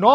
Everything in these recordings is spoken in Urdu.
9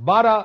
12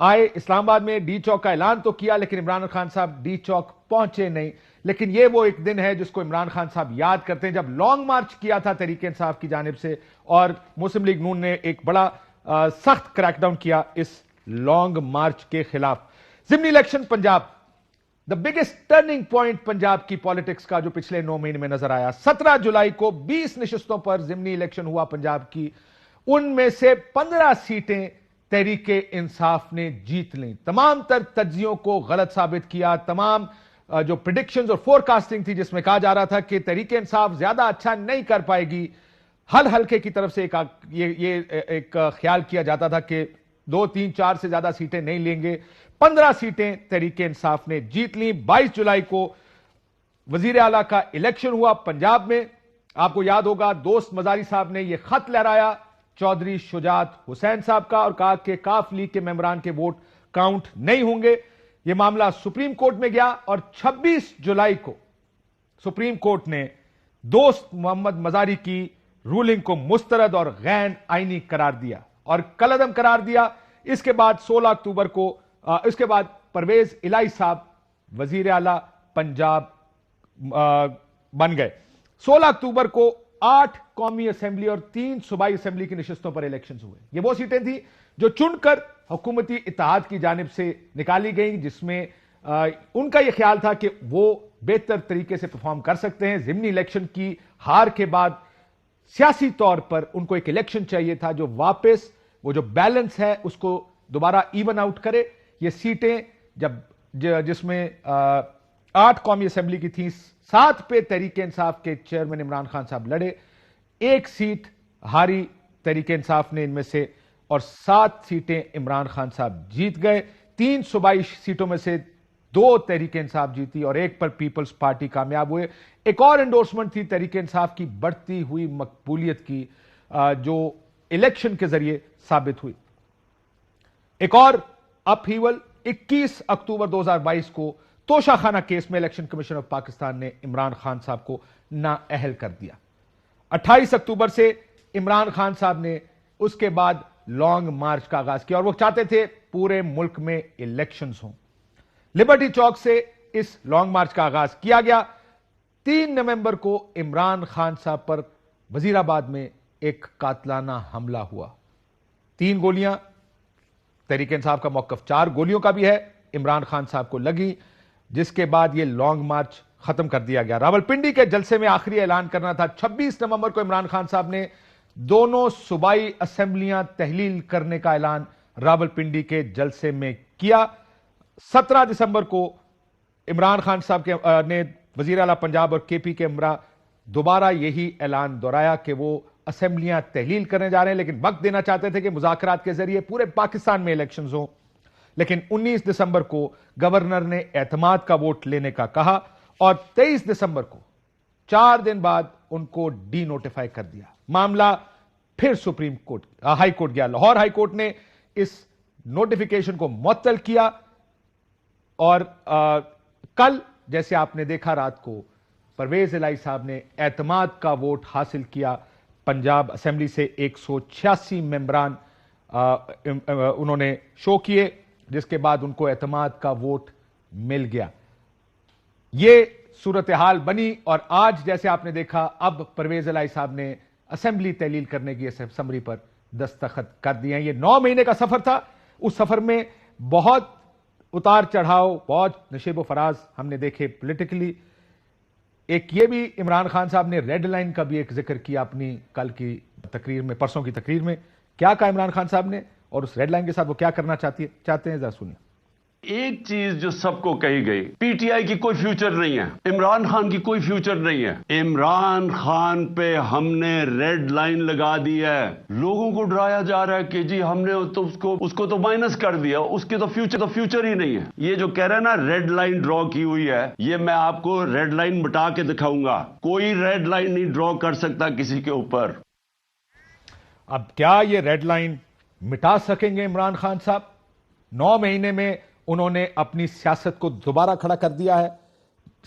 آئے اسلام آباد میں ڈی چوک کا اعلان تو کیا, لیکن عمران خان صاحب ڈی چوک پہنچے نہیں. لیکن یہ وہ ایک دن ہے جس کو عمران خان صاحب یاد کرتے ہیں جب لانگ مارچ کیا تھا تحریک انصاف کی جانب سے, اور مسلم لیگ نون نے ایک بڑا سخت کریک ڈاؤن کیا اس لانگ مارچ کے خلاف. ضمنی election Punjab, the biggest turning point Punjab کی پالیٹکس کا جو پچھلے 9 مہینے میں نظر آیا. 17 جولائی کو 20 نشستوں پر ضمنی الیکشن ہوا پنجاب کی. ان میں سے 15 سیٹیں تحریک انصاف نے جیت لیں. تمام تر تجزیوں کو غلط ثابت کیا. تمام جو پریڈکشنز اور فور کاسٹنگ تھی جس میں کہا جا رہا تھا کہ تحریک انصاف زیادہ اچھا نہیں کر پائے گی, ہر حلقے کی طرف سے یہ ایک خیال کیا جاتا تھا کہ 2, 3, 4 سے زیادہ سیٹیں نہیں لیں گے. 15 سیٹیں تحریک انصاف نے جیت لیں. 22 جولائی کو وزیر اعلیٰ کا الیکشن ہوا پنجاب میں. آپ کو یاد ہوگا دوست مزاری صاحب نے یہ خط لہرایا چودھری شجاعت حسین صاحب کا اور کہا کہ کاف لیگ کے ممبران کے ووٹ کاؤنٹ نہیں ہوں گے. یہ معاملہ سپریم کورٹ میں گیا اور 26 جولائی کو سپریم کورٹ نے دوست محمد مزاری کی رولنگ کو مسترد اور غیر آئینی قرار دیا اور کالعدم قرار دیا. اس کے بعد 16 اکتوبر کو اس کے بعد پرویز الہی صاحب وزیر اعلیٰ پنجاب بن گئے. 16 اکتوبر کو 8 قومی اسمبلی اور 3 صوبائی اسمبلی کی نشستوں پر الیکشنز ہوئے. یہ وہ سیٹیں تھیں جو چن کر حکومتی اتحاد کی جانب سے نکالی گئیں, جس میں ان کا یہ خیال تھا کہ وہ بہتر طریقے سے پرفارم کر سکتے ہیں. ضمنی الیکشن کی ہار کے بعد سیاسی طور پر ان کو ایک الیکشن چاہیے تھا جو واپس وہ جو بیلنس ہے اس کو دوبارہ ایون آؤٹ کرے. یہ سیٹیں جس میں 8 قومی اسمبلی کی تھیں, 7 پہ تحریک انصاف کے چیئرمین عمران خان صاحب لڑے, 1 سیٹ ہاری تحریک انصاف نے ان میں سے, اور 7 سیٹیں عمران خان صاحب جیت گئے. 3 صوبائی سیٹوں میں سے 2 تحریک انصاف جیتی اور 1 پر پیپلز پارٹی کامیاب ہوئے. ایک اور انڈورسمنٹ تھی تحریک انصاف کی بڑھتی ہوئی مقبولیت کی جو الیکشن کے ذریعے ثابت ہوئی. ایک اور اپ ہیول 21 اکتوبر 2022 کو توشہ خانہ کیس میں الیکشن کمیشن آف پاکستان نے عمران خان صاحب کو نااہل کر دیا. 28 اکتوبر سے عمران خان صاحب نے اس کے بعد لانگ مارچ کا آغاز کیا اور وہ چاہتے تھے پورے ملک میں الیکشنز ہوں. لبرٹی چوک سے اس لانگ مارچ کا آغاز کیا گیا. 3 نومبر کو عمران خان صاحب پر وزیر آباد میں ایک قاتلانہ حملہ ہوا. 3 گولیاں, تحریک انصاف کا موقف 4 گولیوں کا بھی ہے, عمران خان صاحب کو لگی, جس کے بعد یہ لانگ مارچ ختم کر دیا گیا. راولپنڈی کے جلسے میں آخری اعلان کرنا تھا. 26 نومبر کو عمران خان صاحب نے دونوں صوبائی اسمبلیاں تحلیل کرنے کا اعلان راولپنڈی کے جلسے میں کیا. 17 دسمبر کو عمران خان صاحب نے وزیر اعلیٰ پنجاب اور کے پی کے امرا دوبارہ یہی اعلان دہرایا کہ وہ اسمبلیاں تحلیل کرنے جا رہے ہیں, لیکن وقت دینا چاہتے تھے کہ مذاکرات کے ذریعے پورے پاکستان میں الیکشنز ہوں. لیکن 19 دسمبر کو گورنر نے اعتماد کا ووٹ لینے کا کہا اور 23 دسمبر کو 4 دن بعد ان کو ڈی نوٹیفائی کر دیا. معاملہ پھر سپریم کورٹ ہائی کورٹ گیا. لاہور ہائی کورٹ نے اس نوٹیفیکیشن کو معطل کیا اور کل جیسے آپ نے دیکھا رات کو پرویز الہی صاحب نے اعتماد کا ووٹ حاصل کیا. پنجاب اسمبلی سے 186 ممبران انہوں نے شو کیے, جس کے بعد ان کو اعتماد کا ووٹ مل گیا. یہ صورتحال بنی اور آج جیسے آپ نے دیکھا اب پرویز الہی صاحب نے اسمبلی تحلیل کرنے کی اسمبلی پر دستخط کر دیے ہیں. یہ 9 مہینے کا سفر تھا. اس سفر میں بہت اتار چڑھاؤ, بہت نشیب و فراز ہم نے دیکھے پولیٹیکلی. ایک یہ بھی عمران خان صاحب نے ریڈ لائن کا بھی ایک ذکر کیا اپنی کل کی تقریر میں, پرسوں کی تقریر میں. کیا کہا عمران خان صاحب نے اور اس ریڈ لائن کے ساتھ وہ کیا کرنا چاہتے ہیں, ذرا سنیں. ایک چیز جو سب کو کہی گئی, پی ٹی آئی کی کوئی فیوچر نہیں ہے, عمران خان کی کوئی فیوچر نہیں ہے. عمران خان پہ ہم نے ریڈ لائن لگا دی ہے. لوگوں کو ڈرایا جا رہا ہے کہ جی ہم نے تو اس کو تو مائنس کر دیا, اس کے تو فیوچر ہی نہیں ہے. یہ جو کہہ رہے ہیں نا ریڈ لائن ڈرا کی ہوئی ہے, یہ میں آپ کو ریڈ لائن مٹا کے دکھاؤں گا. کوئی ریڈ لائن نہیں ڈرا کر سکتا کسی کے اوپر. اب کیا یہ ریڈ لائن مٹا سکیں گے عمران خان صاحب؟ 9 مہینے میں انہوں نے اپنی سیاست کو دوبارہ کھڑا کر دیا ہے.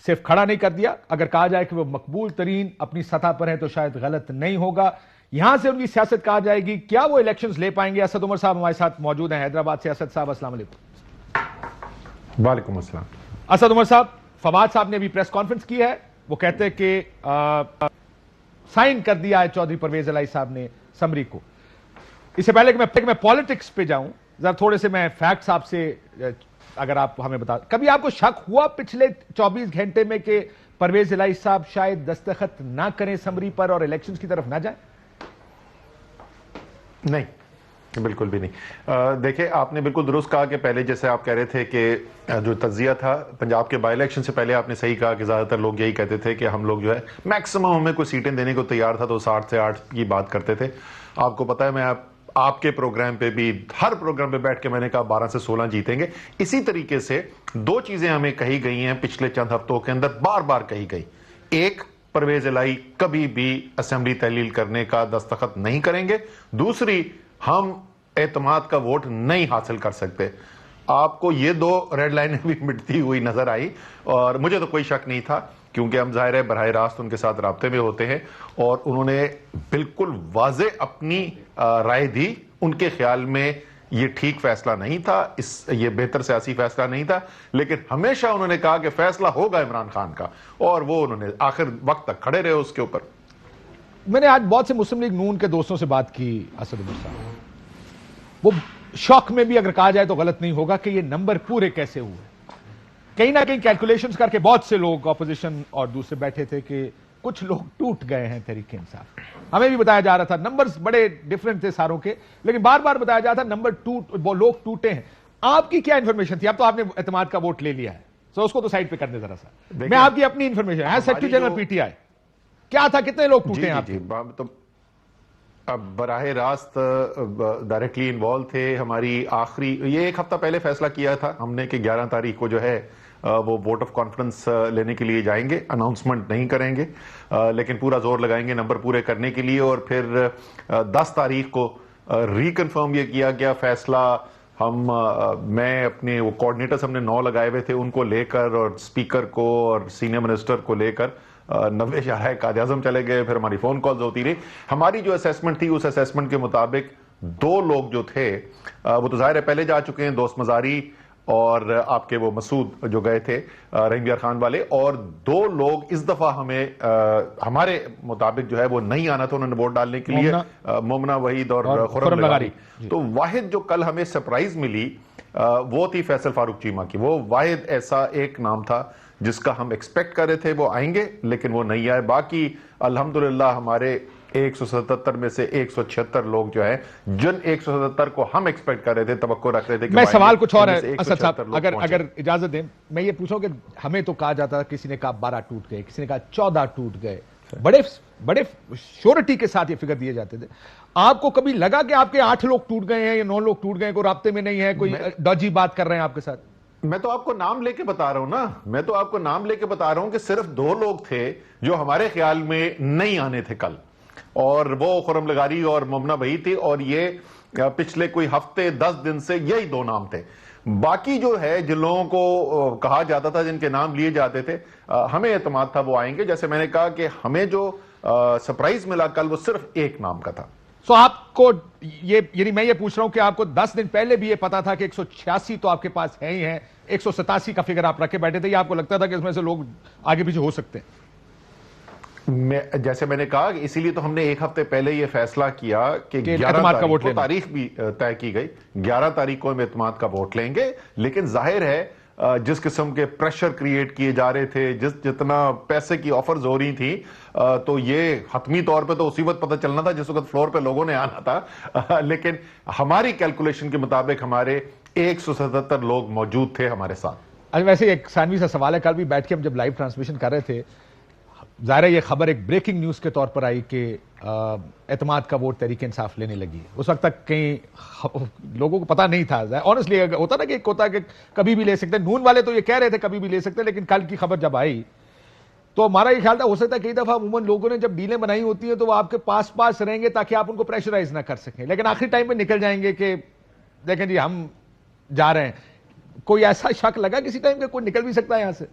صرف کھڑا نہیں کر دیا, اگر کہا جائے کہ وہ مقبول ترین اپنی سطح پر ہے تو شاید غلط نہیں ہوگا. یہاں سے ان کی سیاست کہا جائے گی. کیا وہ الیکشنز لے پائیں گے؟ اسد عمر صاحب ہمارے ساتھ موجود ہیں حیدرآباد سے. اسد صاحب السلام علیکم. وعلیکم السلام. اسد عمر صاحب، فواد صاحب نے ابھی پریس کانفرنس کی ہے، وہ کہتے ہیں کہ سائن کر دیا ہے چودھری پرویز الہی صاحب نے سمری کو. اس سے پہلے کہ میں پالیٹکس پہ جاؤں، ذرا تھوڑے سے میں فیکٹس آپ سے اگر آپ ہمیں بتا، کبھی آپ کو شک ہوا پچھلے 24 گھنٹے میں کہ پرویز الہی صاحب شاید دستخط نہ کریں سمری پر اور الیکشنز کی طرف نہ جائیں؟ نہیں، بالکل بھی نہیں. دیکھیں، آپ نے بالکل درست کہا کہ پہلے جیسے آپ کہہ رہے تھے کہ جو تجزیہ تھا پنجاب کے بائی الیکشن سے پہلے، آپ نے صحیح کہا کہ زیادہ تر لوگ یہی کہتے تھے کہ ہم لوگ جو ہے میکسیمم ہمیں کوئی سیٹیں دینے کو تیار تھا، تو 60 سے 8 کی بات کرتے تھے. آپ کو پتا ہے میں آپ کے پروگرام پہ بھی، ہر پروگرام پہ بیٹھ کے میں نے کہا 12 سے 16 جیتیں گے. اسی طریقے سے دو چیزیں ہمیں کہی گئی ہیں پچھلے چند ہفتوں کے اندر، بار بار کہی گئی. ایک، پرویز الہی کبھی بھی اسمبلی تحلیل کرنے کا دستخط نہیں کریں گے. دوسری، ہم اعتماد کا ووٹ نہیں حاصل کر سکتے. آپ کو یہ دو ریڈ لائنیں بھی مٹتی ہوئی نظر آئی، اور مجھے تو کوئی شک نہیں تھا کیونکہ ہم ظاہر ہے براہ راست ان کے ساتھ رابطے میں ہوتے ہیں، اور انہوں نے بالکل واضح اپنی رائے دی. ان کے خیال میں یہ ٹھیک فیصلہ نہیں تھا، یہ بہتر سیاسی فیصلہ نہیں تھا، لیکن ہمیشہ انہوں نے کہا کہ فیصلہ ہوگا عمران خان کا، اور وہ انہوں نے آخر وقت تک کھڑے رہے اس کے اوپر. میں نے آج بہت سے مسلم لیگ نون کے دوستوں سے بات کی اسد عمر صاحب، وہ شوق میں بھی اگر کہا جائے تو غلط نہیں ہوگا کہ یہ نمبر پورے کیسے ہوئے. کہیں نہ کہیں کیلکولیشنز کر کے بہت سے لوگ اپوزیشن اور دوسرے بیٹھے تھے کہ کچھ لوگ ٹوٹ گئے ہیں تحریک انصاف. ہمیں بھی بتایا جا رہا تھا، نمبرز بڑے ڈیفرنٹ تھے ساروں کے، لیکن بار بار بتایا جا رہا تھا وہ لوگ ٹوٹے ہیں. آپ کی کیا انفارمیشن تھی؟ اب تو آپ نے اعتماد کا ووٹ لے لیا ہے، سو اس کو تو سائڈ پہ کر دیں ذرا سا. میں آپ کی اپنی انفارمیشن ہے secretary general P T I, کیا تھا، کتنے لوگ ٹوٹے ہیں آپ کے؟ تو اب براہ راست ڈائریکٹلی انوالو تھے. ہماری آخری یہ ایک ہفتہ پہلے فیصلہ کیا تھا ہم نے کہ 11 تاریخ کو جو ہے وہ ووٹ آف کانفیڈنس لینے کے لیے جائیں گے. اناؤنسمنٹ نہیں کریں گے، لیکن پورا زور لگائیں گے نمبر پورے کرنے کے لیے. اور پھر 10 تاریخ کو ریکنفرم یہ کیا گیا فیصلہ. میں اپنے وہ کوارڈینیٹرز ہم نے 9 لگائے ہوئے تھے، ان کو لے کر اور اسپیکر کو اور سینئر منسٹر کو لے کر 90 شاہراہ قائد اعظم چلے گئے. پھر ہماری فون کالز ہوتی رہی. ہماری جو اسیسمنٹ تھی اس اسیسمنٹ کے مطابق 2 لوگ جو تھے وہ تو ظاہر ہے پہلے جا چکے ہیں، دوست مزاری اور آپ کے وہ مسعود جو گئے تھے رحیم یار خان والے، اور 2 لوگ اس دفعہ ہمیں ہمارے مطابق جو ہے وہ نہیں آنا تھا انہوں نے ووٹ ڈالنے کے لیے، مومنہ وحید اور خرم لغاری. تو واحد جو کل ہمیں سرپرائز ملی وہ تھی فیصل فاروق چیمہ کی. وہ واحد ایسا ایک نام تھا جس کا ہم ایکسپیکٹ کر رہے تھے وہ آئیں گے، لیکن وہ نہیں آئے. باقی الحمدللہ ہمارے 177 میں سے 176 لوگ جو ہیں، جن 177 کو ہم ایکسپیکٹ کر رہے تھے، توقع رکھ رہے تھے. میں سوال کچھ اور ہے اسد صاحب، اگر اجازت دیں میں یہ پوچھوں کہ ہمیں تو کہا جاتا تھا، کسی نے کہا 12 ٹوٹ گئے، کسی نے کہا 14 ٹوٹ گئے، بڑے شیورٹی کے ساتھ یہ فگر دیے جاتے تھے. آپ کو کبھی لگا کہ آپ کے 8 لوگ ٹوٹ گئے ہیں یا 9 لوگ ٹوٹ گئے ہیں، کوئی رابطے میں نہیں ہے، کوئی ڈاجی بات کر رہے ہیں آپ کے ساتھ؟ میں تو آپ کو نام لے کے بتا رہا ہوں نا، میں تو آپ کو نام لے کے بتا رہا ہوں کہ صرف 2 لوگ تھے جو ہمارے خیال میں نہیں آنے تھے کل، اور وہ خرم لغاری اور مومنہ وحید تھی. اور یہ پچھلے کوئی ہفتے 10 دن سے یہی 2 نام تھے. باقی جو ہے جن لوگوں کو کہا جاتا تھا، جن کے نام لیے جاتے تھے، ہمیں اعتماد تھا وہ آئیں گے. جیسے میں نے کہا کہ ہمیں جو سرپرائز ملا کل وہ صرف ایک نام کا تھا. سو آپ کو یعنی میں یہ پوچھ رہا ہوں کہ آپ کو 10 دن پہلے بھی یہ پتا تھا کہ 186 تو آپ کے پاس ہے ہی ہیں، 187 کا فگر آپ رکھے بیٹھے تھے، یا آپ کو لگتا تھا کہ اس میں سے لوگ آگے پیچھے ہو سکتے ہیں؟ جیسے میں نے کہا کہ اسی لیے تو ہم نے ایک ہفتے پہلے یہ فیصلہ کیا کہ 11 تاریخ کو تاریخ بھی طے کی گئی، 11 تاریخ کو ہم اعتماد کا ووٹ لیں گے. لیکن ظاہر ہے جس قسم کے پریشر کریٹ کیے جا رہے تھے، جتنا پیسے کی آفرز ہو رہی تھیں، تو یہ حتمی طور پہ تو اسی وقت پتہ چلنا تھا جس وقت فلور پہ لوگوں نے آنا تھا. لیکن ہماری کیلکولیشن کے مطابق ہمارے 177 لوگ موجود تھے ہمارے ساتھ. ویسے ایک ثانوی سا سوال ہے، کل بھی بیٹھ کے ہم جب لائیو ٹرانسمیشن کر رہے تھے، ظاہر ہے یہ خبر ایک بریکنگ نیوز کے طور پر آئی کہ اعتماد کا ووٹ تحریک انصاف لینے لگی. اس وقت تک کہیں لوگوں کو پتا نہیں تھا. آنیسٹلی ہوتا نا کہ کبھی بھی لے سکتے، نون والے تو یہ کہہ رہے تھے کبھی بھی لے سکتے، لیکن کل کی خبر جب آئی تو ہمارا یہ خیال تھا ہو سکتا ہے کئی دفعہ عموماً لوگوں نے جب ڈیلیں بنائی ہوتی ہیں تو وہ آپ کے پاس رہیں گے تاکہ آپ ان کو پریشرائز نہ کر سکیں، لیکن آخری ٹائم پہ نکل جائیں گے کہ دیکھیں جی ہم جا رہے ہیں. کوئی ایسا شک لگا کسی ٹائم کہ کوئی نکل بھی سکتا ہے یہاں سے؟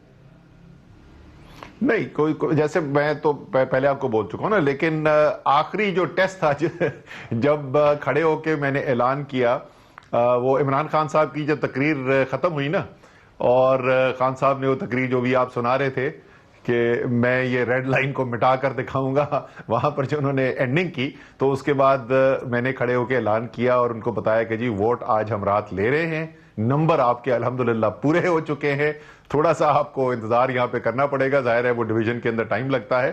نہیں کوئی جیسے میں تو پہلے آپ کو بول چکا ہوں نا، لیکن آخری جو ٹیسٹ تھا جب کھڑے ہو کے میں نے اعلان کیا، وہ عمران خان صاحب کی جب تقریر ختم ہوئی نا، اور خان صاحب نے وہ تقریر جو بھی آپ سنا رہے تھے کہ میں یہ ریڈ لائن کو مٹا کر دکھاؤں گا، وہاں پر جو انہوں نے اینڈنگ کی، تو اس کے بعد میں نے کھڑے ہو کے اعلان کیا اور ان کو بتایا کہ جی ووٹ آج ہم رات لے رہے ہیں، نمبر آپ کے الحمدللہ پورے ہو چکے ہیں، تھوڑا سا آپ کو انتظار یہاں پہ کرنا پڑے گا، ظاہر ہے وہ ڈویژن کے اندر ٹائم لگتا ہے،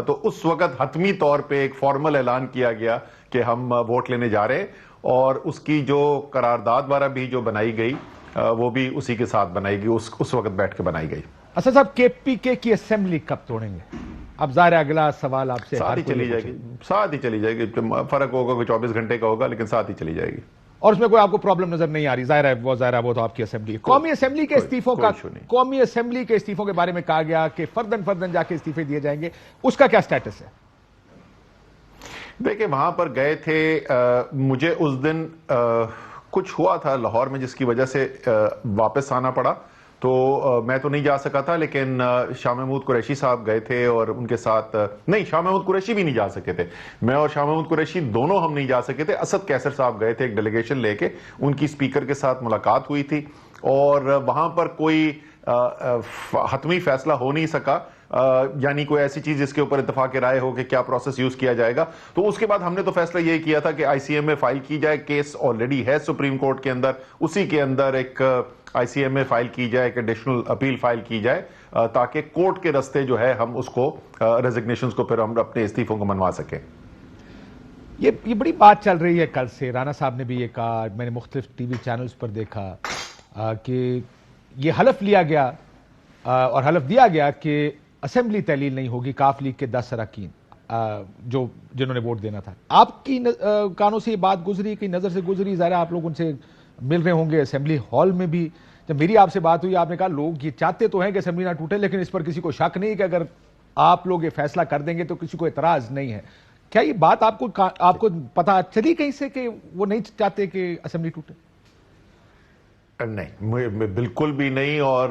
تو اس وقت حتمی طور پہ ایک فارمل اعلان کیا گیا کہ ہم ووٹ لینے جا رہے ہیں، اور اس کی جو قرارداد وغیرہ بھی جو بنائی گئی وہ بھی اسی کے ساتھ بنائی گئی، اس وقت بیٹھ کے بنائی گئی۔ اسد صاحب کے پی کے کی اسمبلی کب توڑیں گے؟ اب ظاہر اگلا سوال آپ سے، ساتھ ہی چلی جائے گی، ساتھ ہی چلی جائے گی، فرق ہوگا کوئی 24 گھنٹے کا ہوگا، لیکن ساتھ ہی چلی جائے گی، اور اس میں کوئی آپ کو پرابلم نظر نہیں آ رہی؟ ظاہر ہے وہ تو آپ کی اسمبلی ہے۔ قومی اسمبلی کے استعفوں کا، قومی اسمبلی کے استعفوں کے بارے میں کہا گیا کہ فردن جا کے استعفے دیے جائیں گے، اس کا کیا سٹیٹس ہے؟ دیکھیں وہاں پر گئے تھے، مجھے اس دن کچھ ہوا تھا لاہور میں جس کی وجہ سے واپس آنا پڑا، تو میں تو نہیں جا سکا تھا، لیکن شاہ محمود قریشی صاحب گئے تھے اور ان کے ساتھ، نہیں شاہ محمود قریشی بھی نہیں جا سکے تھے، میں اور شاہ محمود قریشی دونوں ہم نہیں جا سکے تھے، اسد کیسر صاحب گئے تھے ایک ڈیلیگیشن لے کے، ان کی اسپیکر کے ساتھ ملاقات ہوئی تھی، اور وہاں پر کوئی حتمی فیصلہ ہو نہیں سکا، یعنی کوئی ایسی چیز جس کے اوپر اتفاق رائے ہو کہ کیا پروسیس یوز کیا جائے گا، تو اس کے بعد ہم نے تو فیصلہ یہ کیا تھا کہ آئی سی ایم میں فائل کی جائے، کیس آلریڈی ہے سپریم کورٹ کے اندر، اسی کے اندر ایک آئی سی ایم میں فائل کی جائے، ایک ایڈیشنل اپیل فائل کی جائے، تاکہ کورٹ کے رستے جو ہے ہم اس کو ریزگنیشنز کو پھر ہم اپنے استعفوں کو منوا سکیں۔ یہ بڑی بات چل رہی ہے کل سے، رانا صاحب نے بھی یہ کہا، میں نے مختلف ٹی وی چینلز پر دیکھا کہ یہ حلف لیا گیا اور حلف دیا گیا کہ اسمبلی تحلیل نہیں ہوگی، کاف لیگ کے 10 اراکین جنہوں نے ووٹ دینا تھا۔ آپ کی کانوں سے یہ بات گزری، کی نظر سے گزری؟ ظاہر آپ لوگ ان سے مل رہے ہوں گے اسمبلی ہال میں بھی، جب میری آپ سے بات ہوئی آپ نے کہا لوگ یہ چاہتے تو ہیں کہ اسمبلی نہ ٹوٹے، لیکن اس پر کسی کو شک نہیں کہ اگر آپ لوگ یہ فیصلہ کر دیں گے تو کسی کو اعتراض نہیں ہے۔ کیا یہ بات آپ کو پتا چلی کہیں سے کہ وہ نہیں چاہتے کہ اسمبلی ٹوٹے؟ نہیں، بالکل بھی نہیں، اور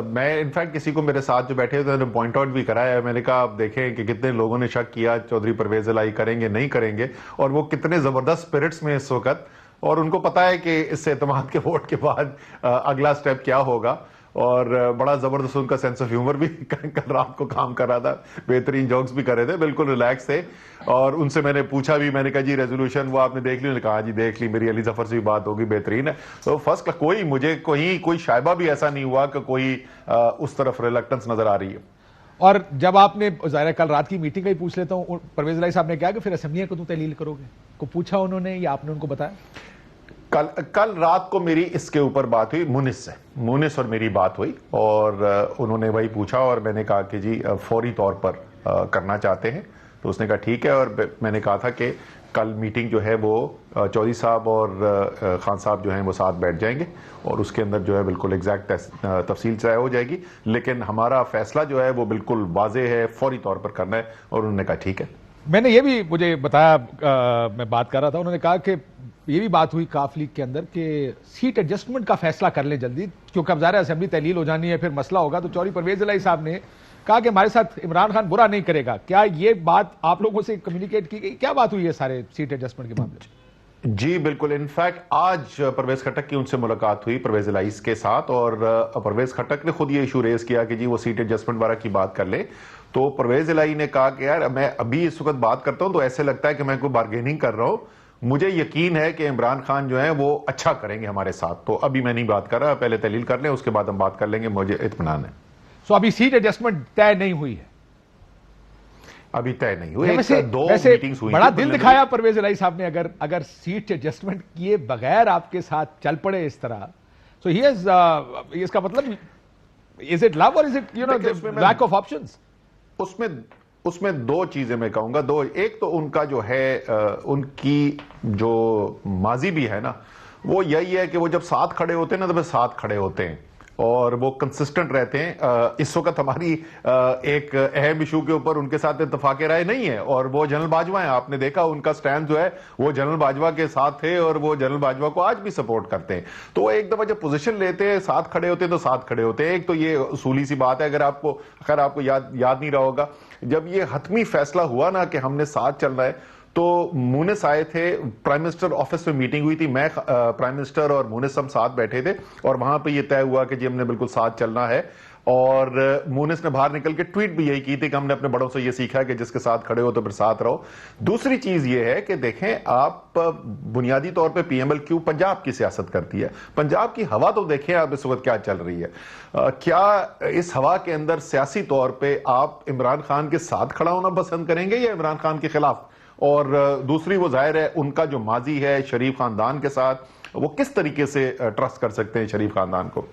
میں انفیکٹ کسی کو میرے ساتھ جو بیٹھے تھے پوائنٹ آؤٹ بھی کرایا، میں نے کہا آپ دیکھیں کہ کتنے لوگوں نے شک کیا چودھری پرویز الہی کریں گے نہیں کریں گے، اور وہ کتنے زبردست اسپرٹس میں اس وقت، اور ان کو پتا ہے کہ اس سے اعتماد کے ووٹ کے بعد اگلا سٹیپ کیا ہوگا، اور بڑا زبردست ان کا سینس آف ہیومر بھی کل رات کو کام کر رہا تھا، بہترین جوکس بھی کر رہے تھے، بالکل ریلیکس تھے، اور ان سے میں نے پوچھا بھی، میں نے کہا جی ریزولوشن وہ آپ نے دیکھ لی؟ انہوں نے کہا جی دیکھ لی، میری علی ظفر سے بھی بات ہوگی، بہترین ہے، تو فرسٹ کوئی مجھے کوئی شائبہ بھی ایسا نہیں ہوا کہ کوئی اس طرف ریلکٹنس نظر آ رہی ہے۔ اور جب آپ نے ظاہر کل رات کی میٹنگ کا ہی پوچھ لیتا ہوں، پرویز الہی صاحب نے کہا کہ پھر اسمبلی کو تم تحلیل کرو گے، کو پوچھا انہوں نے یا آپ نے ان کو بتایا؟ کل رات کو میری اس کے اوپر بات ہوئی مونس سے، مونس اور میری بات ہوئی، اور انہوں نے وہی پوچھا، اور میں نے کہا کہ جی فوری طور پر کرنا چاہتے ہیں، تو اس نے کہا ٹھیک ہے، اور میں نے کہا تھا کہ کل میٹنگ جو ہے وہ چودھری صاحب اور خان صاحب جو ہیں وہ ساتھ بیٹھ جائیں گے، اور اس کے اندر جو ہے بالکل ایگزیکٹ تفصیل طے ہو جائے گی، لیکن ہمارا فیصلہ جو ہے وہ بالکل واضح ہے، فوری طور پر کرنا ہے، اور انہوں نے کہا ٹھیک ہے۔ میں نے یہ بھی مجھے بتایا، میں بات کر رہا تھا، انہوں نے کہا کہ یہ بھی بات ہوئی کاف لیگ کے اندر کہ سیٹ ایڈجسٹمنٹ کا فیصلہ کر لیں جلدی، کیونکہ اب ظاہر اسمبلی تحلیل ہو جانی ہے، پھر مسئلہ ہوگا، تو چودھری پرویز الہی صاحب نے کہا کہ ہمارے ساتھ عمران خان برا نہیں کرے گا۔ کیا یہ بات آپ لوگوں سے کمیونیکیٹ کی گئی؟ کیا بات ہوئی ہے سارے سیٹ ایڈجسٹمنٹ کے معاملے میں؟ جی بالکل، انفیکٹ آج پرویز خٹک کی ان سے ملاقات ہوئی پرویز الہی کے ساتھ، اور پرویز خٹک نے خود یہ ایشو ریز کیا کہ جی وہ سیٹ ایڈجسٹمنٹ وغیرہ کی بات کر لیں، تو پرویز الہی نے کہا کہ یار میں ابھی اس وقت بات کرتا ہوں تو ایسے لگتا ہے کہ میں کوئی بارگیننگ کر رہا ہوں، مجھے یقین ہے کہ عمران خان جو ہیں وہ اچھا کریں گے ہمارے ساتھ، تو ابھی میں نہیں بات کر رہا، پہلے تحلیل کر لیں اس کے بعد ہم بات کر لیں گے، مجھے اطمینان ہے۔ سو ابھی سیٹ ایڈجسٹمنٹ طے نہیں ہوئی ہے؟ ابھی طے نہیں ہوئی، دو ویسے میٹنگز ہوئی، بڑا دل دکھایا پرویز الہی صاحب نے، اگر سیٹ ایڈجسٹمنٹ کیے بغیر آپ کے ساتھ چل پڑے اس طرح، سو ہی از، اس کا مطلب از اٹ لو اور is it lack of options? اس میں دو چیزیں میں کہوں گا، ایک تو ان کا جو ہے ان کی جو ماضی بھی ہے نا، وہ یہی ہے کہ وہ جب ساتھ کھڑے ہوتے ہیں نا تو پھر ساتھ کھڑے ہوتے ہیں، اور وہ کنسسٹنٹ رہتے ہیں. اس وقت ہماری ایک اہم ایشو کے اوپر ان کے ساتھ اتفاق رائے نہیں ہے, اور وہ جنرل باجوہ ہیں. آپ نے دیکھا ان کا سٹینڈ جو ہے وہ جنرل باجوہ کے ساتھ تھے, اور وہ جنرل باجوہ کو آج بھی سپورٹ کرتے ہیں. تو ایک دفعہ جب پوزیشن لیتے ہیں, ساتھ کھڑے ہوتے ہیں تو ساتھ کھڑے ہوتے ہیں. ایک تو یہ اصولی سی بات ہے, اگر آپ کو خیر آپ کو یاد نہیں رہا ہوگا, جب یہ حتمی فیصلہ ہوا نا کہ ہم نے ساتھ چلنا ہے, تو مونس آئے تھے, پرائم منسٹر آفس میں میٹنگ ہوئی تھی, میں پرائم منسٹر اور مونس ہم ساتھ بیٹھے تھے, اور وہاں پہ یہ طے ہوا کہ جی ہم نے بالکل ساتھ چلنا ہے. اور مونس نے باہر نکل کے ٹویٹ بھی یہی کی تھی کہ ہم نے اپنے بڑوں سے یہ سیکھا ہے کہ جس کے ساتھ کھڑے ہو تو پھر ساتھ رہو. دوسری چیز یہ ہے کہ دیکھیں آپ بنیادی طور پہ P M L Q Punjab کی سیاست کرتی ہے. پنجاب کی ہوا تو دیکھیں آپ اس وقت کیا چل رہی ہے. کیا اس ہوا کے اندر سیاسی طور پہ آپ عمران خان کے ساتھ کھڑا ہونا پسند کریں گے یا عمران خان کے خلاف؟ اور دوسری وہ ظاہر ہے ان کا جو ماضی ہے شریف خاندان کے ساتھ, وہ کس طریقے سے ٹرسٹ کر سکتے ہیں شریف خاندان کو؟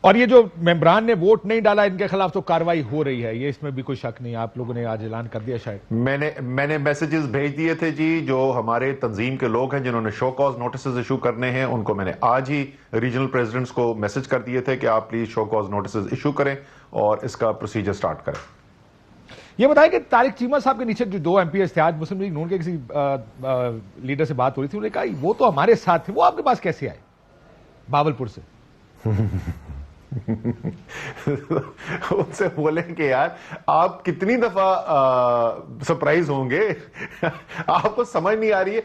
اور یہ جو ممبران نے ووٹ نہیں ڈالا ان کے خلاف تو کاروائی ہو رہی ہے, یہ اس میں بھی کوئی شک نہیں. آپ لوگوں نے آج اعلان کر دیا شاید. میں نے میسیجز بھیج دیے تھے جی, جو ہمارے تنظیم کے لوگ ہیں جنہوں نے شو کاز نوٹسز ایشو کرنے ہیں, ان کو میں نے آج ہی ریجنل پریزیڈنٹس کو میسج کر دیے تھے کہ آپ please show cause notices issue کریں اور اس کا پروسیجر سٹارٹ کریں. یہ بتائیں کہ طارق چیمہ صاحب کے نیچے جو 2 ایم پی ایس تھے, آج مسلم لیگ نون کے کسی لیڈر سے بات ہو رہی تھی, انہوں نے کہا وہ تو ہمارے ساتھ تھے, وہ آپ کے پاس کیسے آئے باولپور سے؟ ان سے بولیں کہ یار آپ کتنی دفعہ سرپرائز ہوں گے, آپ کو سمجھ نہیں آ رہی ہے.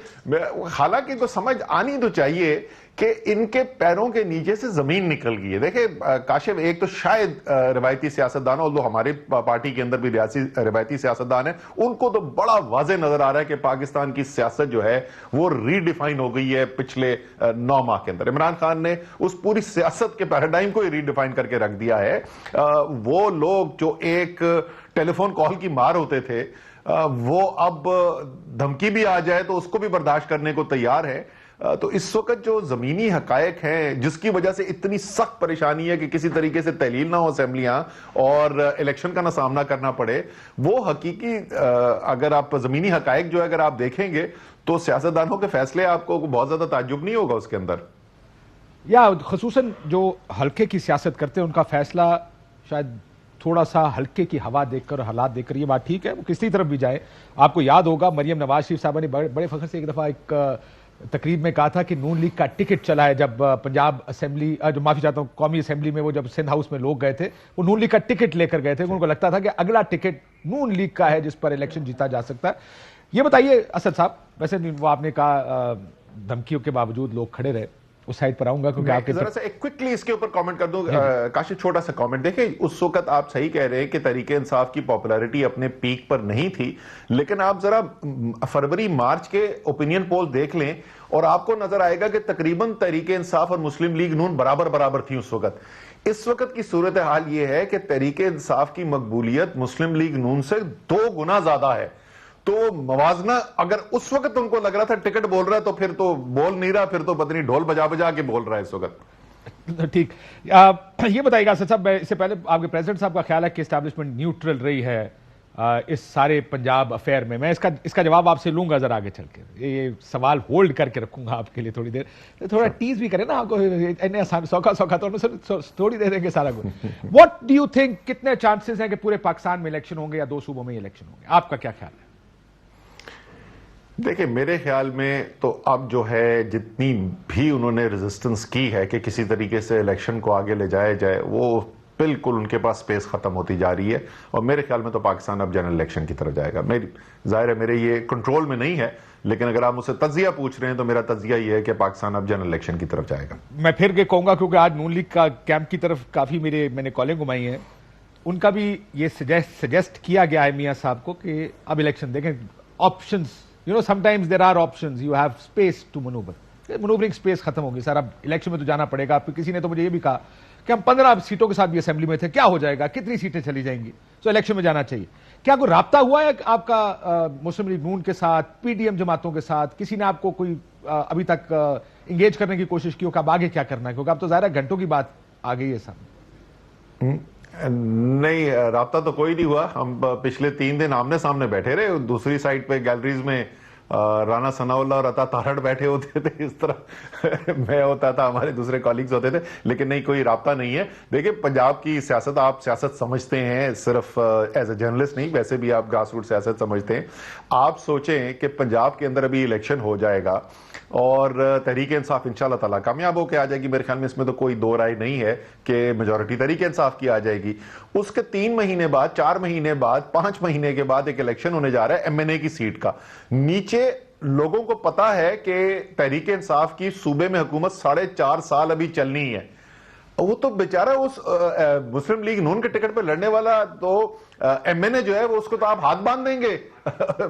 حالانکہ کو سمجھ آنی تو چاہیے کہ ان کے پیروں کے نیچے سے زمین نکل گئی ہے. دیکھیں کاشف, ایک تو شاید روایتی سیاستدان, اور ہمارے پارٹی کے اندر بھی روایتی سیاستدان ہیں, ان کو تو بڑا واضح نظر آ رہا ہے کہ پاکستان کی سیاست جو ہے وہ ری ڈیفائن ہو گئی ہے پچھلے 9 ماہ کے اندر. عمران خان نے اس پوری سیاست کے پیراڈائم کو ہی ری ڈیفائن کر کے رکھ دیا ہے. وہ لوگ جو ایک ٹیلی فون کال کی مار ہوتے تھے, وہ اب دھمکی بھی آ جائے تو اس کو بھی برداشت کرنے کو تیار ہے. تو اس وقت جو زمینی حقائق ہیں جس کی وجہ سے اتنی سخت پریشانی ہے کہ کسی طریقے سے تحلیل نہ ہو اسمبلیاں اور الیکشن کا نہ سامنا کرنا پڑے, وہ حقیقی اگر آپ زمینی حقائق جو اگر آپ دیکھیں گے تو سیاستدانوں کے فیصلے آپ کو بہت زیادہ تعجب نہیں ہوگا اس کے اندر. یا خصوصاً جو حلقے کی سیاست کرتے ہیں ان کا فیصلہ شاید تھوڑا سا ہلکے کی ہوا دیکھ کر, حالات دیکھ کر, یہ بات ٹھیک ہے وہ کسی طرف بھی جائے. آپ کو یاد ہوگا مریم نواز شریف صاحبہ نے بڑے فخر سے ایک دفعہ ایک تقریب میں کہا تھا کہ نون لیگ کا ٹکٹ چلا ہے, جب پنجاب اسمبلی, جو معافی چاہتا ہوں قومی اسمبلی میں, وہ جب سندھ ہاؤس میں لوگ گئے تھے وہ نون لیگ کا ٹکٹ لے کر گئے تھے, ان کو لگتا تھا کہ اگلا ٹکٹ نون لیگ کا ہے جس پر الیکشن جیتا جا سکتا ہے. یہ بتائیے اسد صاحب, ویسے وہ آپ نے کہا دھمکیوں کے باوجود لوگ کھڑے رہے, اس سائڈ پر آؤں گا کیونکہ آپ کے ذرا سا ایک کوئکلی اس کے اوپر کامنٹ کر دوں. کاشف چھوٹا سا کامنٹ, دیکھیں اس وقت آپ صحیح کہہ رہے ہیں کہ تحریک انصاف کی پاپولیرٹی اپنے پیک پر نہیں تھی, لیکن آپ ذرا فروری مارچ کے اوپینین پول دیکھ لیں اور آپ کو نظر آئے گا کہ تقریباً تحریک انصاف اور مسلم لیگ نون برابر تھی اس وقت. اس وقت کی صورتحال یہ ہے کہ تحریک انصاف کی مقبولیت مسلم لیگ نون سے 2 گنا زیادہ ہے. تو موازنہ اگر اس وقت ان کو لگ رہا تھا ٹکٹ بول رہا ہے تو پھر تو بول نہیں رہا, پھر تو پتہ نہیں ڈھول بجا کے بول رہا ہے اس وقت. ٹھیک, یہ بتائیے گا اسد صاحب, اس سے پہلے آپ کے پریزیڈنٹ صاحب کا خیال ہے کہ اسٹیبلشمنٹ نیوٹرل رہی ہے اس سارے پنجاب افیئر میں؟ میں اس کا جواب آپ سے لوں گا ذرا آگے چل کے, یہ سوال ہولڈ کر کے رکھوں گا آپ کے لیے تھوڑی دیر, تھوڑا ٹیز بھی کریں نا آپ کو, سوکھا تو تھوڑی دے دیں گے سارا کچھ. واٹ ڈو یو تھنک, کتنے چانسز ہیں کہ پورے پاکستان میں الیکشن ہوں گے یا 2 صوبوں میں الیکشن ہوں گے؟ آپ کا کیا خیال ہے؟ دیکھیں میرے خیال میں تو اب جو ہے جتنی بھی انہوں نے ریزسٹنس کی ہے کہ کسی طریقے سے الیکشن کو آگے لے جائے وہ بالکل ان کے پاس سپیس ختم ہوتی جا رہی ہے, اور میرے خیال میں تو پاکستان اب جنرل الیکشن کی طرف جائے گا. ظاہر ہے میرے یہ کنٹرول میں نہیں ہے, لیکن اگر آپ مجھ سے تجزیہ پوچھ رہے ہیں تو میرا تجزیہ یہ ہے کہ پاکستان اب جنرل الیکشن کی طرف جائے گا. میں پھر کے کہوں گا کیونکہ آج نون لیگ کا کیمپ کی طرف کافی میں نے کالیں گھمائی ہیں, ان کا بھی یہ سجیسٹ کیا گیا ہے میاں صاحب کو کہ اب الیکشن دیکھیں, options, sometimes there are options, you have space to maneuver. Maneuvering space ختم ہوگی سر, اب الیکشن میں تو جانا پڑے گا. کسی نے تو مجھے یہ بھی کہا کہ ہم 15 سیٹوں کے ساتھ بھی اسمبلی میں تھے, کیا ہو جائے گا, کتنی سیٹیں چلی جائیں گی, تو الیکشن میں جانا چاہیے. کیا کوئی رابطہ ہوا ہے آپ کا مسلم لیگ نون کے ساتھ, پی ڈی ایم جماعتوں کے ساتھ؟ کسی نے آپ کو کوئی ابھی تک انگیج کرنے کی کوشش کی ہو کہ اب آگے کیا کرنا ہے؟ کیونکہ اب تو ظاہر ہے گھنٹوں کی بات آ گئی ہے سامنے. نہیں, رابطہ تو کوئی نہیں ہوا. ہم پچھلے 3 دن آمنے سامنے بیٹھے رہے, دوسری سائڈ پہ گیلریز میں رانا ثناءاللہ اور عطا تارڑ بیٹھے ہوتے تھے اس طرح میں ہوتا تھا, ہمارے دوسرے کالیگز ہوتے تھے, لیکن نہیں, کوئی رابطہ نہیں ہے. دیکھیں پنجاب کی سیاست, آپ سیاست سمجھتے ہیں صرف ایز اے جرنلسٹ نہیں, ویسے بھی آپ گراس روٹ سیاست سمجھتے ہیں. آپ سوچیں کہ پنجاب کے اندر ابھی الیکشن ہو جائے گا اور تحریک انصاف انشاءاللہ تعالیٰ کامیاب ہو کے آ جائے گی. میرے خیال میں اس میں تو کوئی دو رائے نہیں ہے کہ میجورٹی تحریک انصاف کی آ جائے گی. اس کے 3 مہینے بعد, 4 مہینے بعد, 5 مہینے کے بعد ایک الیکشن ہونے جا رہا ہے MNA کی سیٹ کا. نیچے لوگوں کو پتا ہے کہ تحریک انصاف کی صوبے میں حکومت 4.5 سال ابھی چلنی ہے. وہ تو بیچارہ اس مسلم لیگ نون کے ٹکٹ پہ لڑنے والا تو MNA جو ہے وہ اس کو تو آپ ہاتھ باندھ دیں گے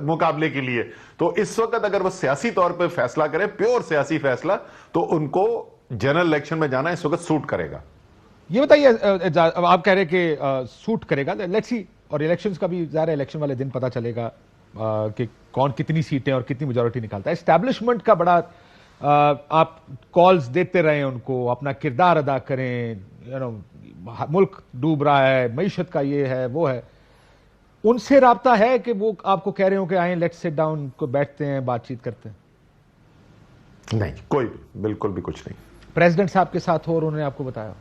مقابلے کے لیے. تو اس وقت اگر وہ سیاسی طور پہ فیصلہ کرے, پیور سیاسی فیصلہ, تو ان کو جنرل الیکشن میں جانا اس وقت سوٹ کرے گا. یہ بتائیے, آپ کہہ رہے کہ سوٹ کرے گا, لیٹس سی, اور الیکشنز کا بھی ظاہر ہے الیکشن والے دن پتا چلے گا کہ کون کتنی سیٹیں اور کتنی میجورٹی نکالتا ہے. اسٹیبلشمنٹ کا بڑا آپ کالز دیتے رہیں ان کو, اپنا کردار ادا کریں, ملک ڈوب رہا ہے, معیشت کا یہ ہے وہ ہے, ان سے رابطہ ہے کہ وہ آپ کو کہہ رہے ہوں کہ آئیں لیٹس سٹ ڈاؤن, کو بیٹھتے ہیں, بات چیت کرتے ہیں؟ نہیں, کوئی بالکل بھی کچھ نہیں. پریزیڈنٹ صاحب کے ساتھ ہو اور انہوں نے آپ کو بتایا؟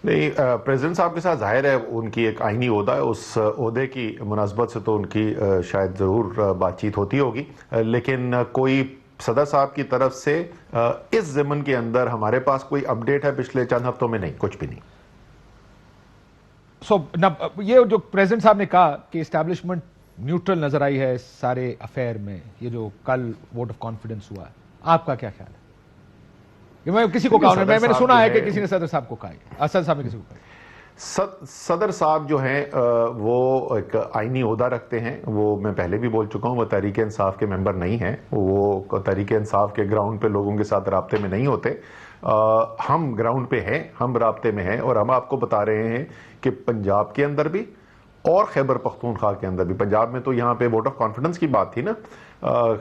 نہیں, پریزیڈنٹ صاحب کے ساتھ ظاہر ہے ان کی ایک آئینی عہدہ ہے, اس عہدے کی مناسبت سے تو ان کی شاید ضرور بات چیت ہوتی ہوگی, لیکن کوئی صدر صاحب کی طرف سے اس ضمن کے اندر ہمارے پاس کوئی اپڈیٹ ہے پچھلے چند ہفتوں میں؟ نہیں, کچھ بھی نہیں. یہ جو پریزیڈنٹ صاحب نے کہا کہ اسٹیبلشمنٹ نیوٹرل نظر آئی ہے سارے افیئر میں, یہ جو کل ووٹ آف کانفیڈنس ہوا ہے, آپ کا کیا خیال ہے؟ میں کسی کو کہا, میں نے سنا ہے کہ کسی نے صدر صاحب کو کہا ہے, اسد صاحب نے کسی کو کہا. صدر صاحب جو ہیں وہ ایک آئینی عہدہ رکھتے ہیں, وہ میں پہلے بھی بول چکا ہوں, وہ تحریک انصاف کے ممبر نہیں ہیں, وہ تحریک انصاف کے گراؤنڈ پہ لوگوں کے ساتھ رابطے میں نہیں ہوتے. ہم گراؤنڈ پہ ہیں, ہم رابطے میں ہیں, اور ہم آپ کو بتا رہے ہیں کہ پنجاب کے اندر بھی اور خیبر پختونخوا کے اندر بھی, پنجاب میں تو یہاں پہ ووٹ آف کانفیڈنس کی بات تھی نا,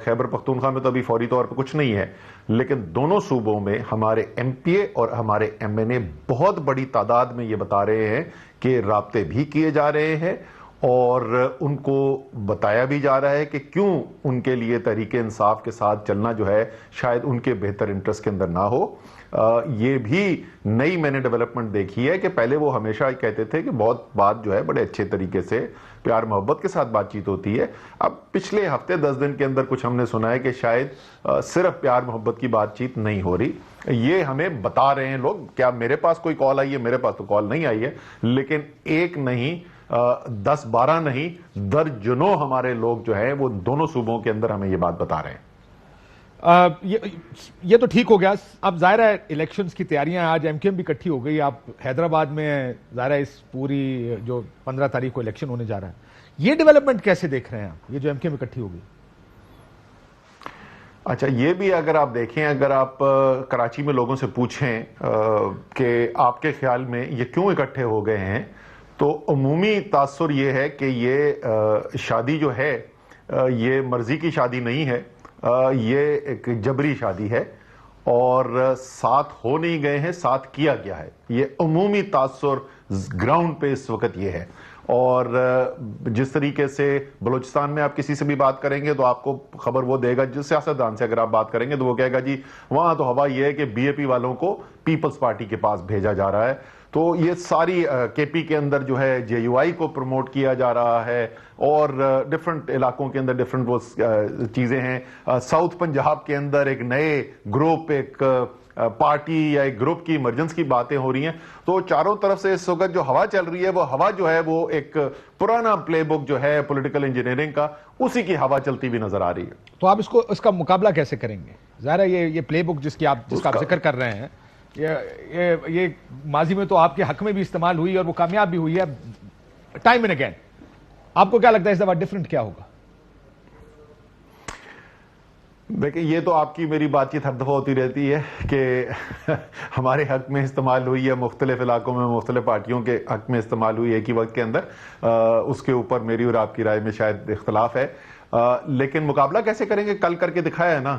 خیبر پختونخوا میں تو ابھی فوری طور پہ کچھ نہیں ہے, لیکن دونوں صوبوں میں ہمارے MPA اور ہمارے MNA بہت بڑی تعداد میں یہ بتا رہے ہیں کہ رابطے بھی کیے جا رہے ہیں, اور ان کو بتایا بھی جا رہا ہے کہ کیوں ان کے لیے تحریک انصاف کے ساتھ چلنا جو ہے شاید ان کے بہتر انٹرسٹ کے اندر نہ ہو. یہ بھی نئی میں نے ڈیولپمنٹ دیکھی ہے کہ پہلے وہ ہمیشہ کہتے تھے کہ بہت بات جو ہے بڑے اچھے طریقے سے پیار محبت کے ساتھ بات چیت ہوتی ہے. اب پچھلے ہفتے 10 دن کے اندر کچھ ہم نے سنا ہے کہ شاید صرف پیار محبت کی بات چیت نہیں ہو رہی. یہ ہمیں بتا رہے ہیں لوگ. کیا میرے پاس کوئی کال آئی ہے؟ میرے پاس تو کال نہیں آئی ہے, لیکن ایک نہیں 10-12 نہیں درجنوں ہمارے لوگ جو ہیں وہ دونوں صوبوں کے اندر ہمیں یہ بات بتا رہے ہیں. یہ تو ٹھیک ہو گیا. اب ظاہر ہے الیکشنز کی تیاریاں, آج MKM بھی اکٹھی ہو گئی, آپ حیدرآباد میں ظاہر ہے اس پوری جو 15 تاریخ کو الیکشن ہونے جا رہا ہے, یہ ڈیولپمنٹ کیسے دیکھ رہے ہیں آپ, یہ جو MKM اکٹھی ہو گئی؟ اچھا, یہ بھی اگر آپ دیکھیں, اگر آپ کراچی میں لوگوں سے پوچھیں کہ آپ کے خیال میں یہ کیوں اکٹھے ہو گئے ہیں, تو عمومی تاثر یہ ہے کہ یہ شادی جو ہے یہ مرضی کی شادی نہیں ہے, یہ ایک جبری شادی ہے, اور ساتھ ہو نہیں گئے ہیں, ساتھ کیا گیا ہے. یہ عمومی تاثر گراؤنڈ پہ اس وقت یہ ہے. اور جس طریقے سے بلوچستان میں آپ کسی سے بھی بات کریں گے تو آپ کو خبر وہ دے گا, جس سیاستدان سے اگر آپ بات کریں گے تو وہ کہے گا جی وہاں تو ہوا یہ ہے کہ BAP والوں کو پیپلز پارٹی کے پاس بھیجا جا رہا ہے. تو یہ ساری KP کے اندر جو ہے JUI کو پروموٹ کیا جا رہا ہے, اور ڈفرنٹ علاقوں کے اندر ڈفرنٹ وہ چیزیں ہیں. ساؤتھ پنجاب کے اندر ایک نئے گروپ, ایک پارٹی یا ایک گروپ کی ایمرجنس کی باتیں ہو رہی ہیں. تو چاروں طرف سے اس وقت جو ہوا چل رہی ہے, وہ ہوا جو ہے وہ ایک پرانا پلے بک جو ہے پولیٹیکل انجینئرنگ کا, اسی کی ہوا چلتی بھی نظر آ رہی ہے. تو آپ اس کا مقابلہ کیسے کریں گے؟ ظاہر ہے یہ پلے بک جس کا آپ ذکر کر رہے ہیں, یہ ماضی میں تو آپ کے حق میں بھی استعمال ہوئی اور وہ کامیاب بھی ہوئی ہے ٹائم اینڈ اگین. آپ کو کیا لگتا ہے اس دفعہ ڈفرنٹ کیا ہوگا؟ دیکھیں, یہ تو آپ کی میری بات چیت ہر دفعہ ہوتی رہتی ہے کہ ہمارے حق میں استعمال ہوئی ہے, مختلف علاقوں میں مختلف پارٹیوں کے حق میں استعمال ہوئی ایک ہی وقت کے اندر. اس کے اوپر میری اور آپ کی رائے میں شاید اختلاف ہے, لیکن مقابلہ کیسے کریں گے؟ کل کر کے دکھایا ہے نا.